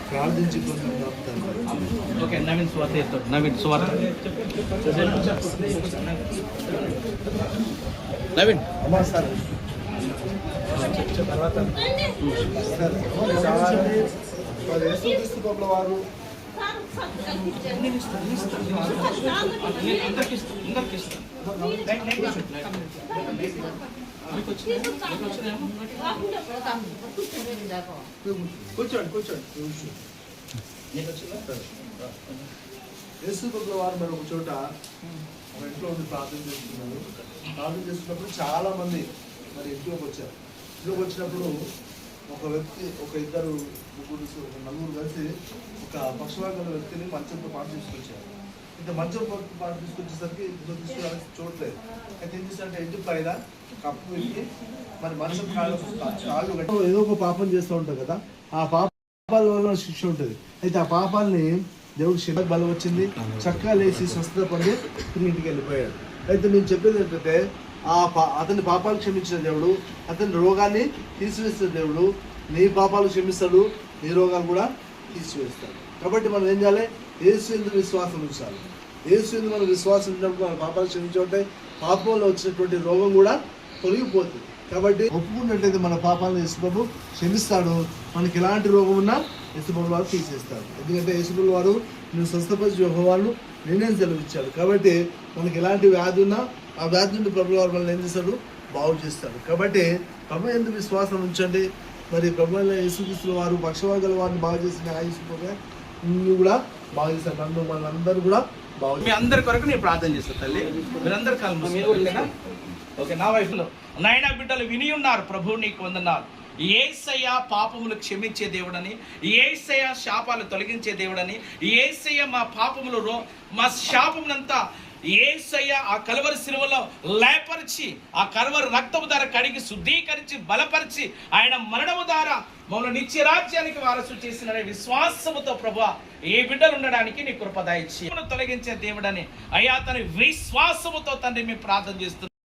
ప్రార్థించి ఓకే నవీన్ సువార్త నవీన్ సువార్త నవీన్ అమ్మా సార్ వారు కూర్చోండి యేసుప్రభుల వారు మరి ఒక చోట మన ఇంట్లో ఉండి ప్రార్థన చేస్తున్నారు. ప్రార్థన చేస్తున్నప్పుడు చాలా మంది మరి ఇంట్లోకి వచ్చినప్పుడు ఒక వ్యక్తి ఒక ఇద్దరు ముగ్గురు నలుగురు కలిసి ఒక పక్షవాగల వ్యక్తిని మంచంతో పాటు తీసుకొచ్చారు. ఇంత మంచం పాటు తీసుకొచ్చేసరికి ఇంట్లో తీసుకురావడానికి చూడలేదు. అయితే ఏం చేస్తారంటే ఇంటి పైన కప్పు పెట్టి మరి మంచం కాళ్ళు ఏదో ఒక పాపం చేస్తూ ఉంటారు కదా, ఆ పాపాల వల్ల శిక్ష ఉంటుంది. అయితే ఆ పాపాలని దేవుడు శివ బలం వచ్చింది, చక్కగా లేచి స్వస్థత పొంది తిరిగి ఇంటికి వెళ్ళిపోయాడు. అయితే నేను చెప్పేది ఏంటంటే అతని పాపాలు క్షమించిన దేవుడు అతని రోగాన్ని తీసివేసిన దేవుడు నీ పాపాలు క్షమిస్తాడు, నీ రోగాలు కూడా తీసివేస్తాడు. కాబట్టి మనం ఏం చేయాలి? యేసు యందు విశ్వాసం ఉంచాలి. యేసు యందు మనం విశ్వాసం ఉంచినప్పుడు మన పాపాలు క్షమించే పాపంలో వచ్చినటువంటి రోగం కూడా తొలగిపోతుంది. కాబట్టి ఒప్పుకున్నట్లయితే మన పాపాలను యేసుప్రభు క్షమిస్తాడు. మనకి ఎలాంటి రోగం ఉన్నా యేసుప్రభు వారు తీసేస్తాడు. ఎందుకంటే యేసుప్రభు వారు నువ్వు స్వస్థపరిచి యెహోవాను నేనే సెలవిచ్చాడు. కాబట్టి మనకి ఎలాంటి వ్యాధి ఉన్నా ఆ వ్యాధి నుండి ప్రభు వారు మనల్ని ఏం చేస్తాడు? బాగు చేస్తాడు. కాబట్టి ప్రభు యందు విశ్వాసం ఉంచండి. మరి ప్రభు యేసుక్రీస్తు వారు పక్షవాగల వారిని బాగు చేసిన యేసుప్రభు కూడా బాగు చేస్తారు. నన్ను మనందరూ కూడా బాగు. మీ అందరి కొరకు నేను ప్రార్థన చేస్తాను తల్లి. మీరందరూ కాలం ఓకే. నా వైఫ్లో నాయన బిడ్డలు విని ఉన్నారు. ప్రభు నీకు వందనాలు. యేసయ్య పాపములు క్షమించే దేవుడని, యేసయ్య శాపాలు తొలగించే దేవుడని, యేసయ్య మా పాపములు మా శాపమునంతా యేసయ్య ఆ కలువరి శిలువలో లేపరిచి ఆ కలువరి రక్తము ద్వారా కడిగి శుద్ధీకరించి బలపరిచి ఆయన మరణము ద్వారా మమ్మల్ని నిత్యరాజ్యానికి వారసు చేసిన విశ్వాసముతో ప్రభువా ఏ బిడ్డలు ఉండడానికి నీ కృప దయచేసి తొలగించే దేవుడని అయ్యా తన విశ్వాసముతో తండ్రి మేము ప్రార్థన చేస్తున్నాం.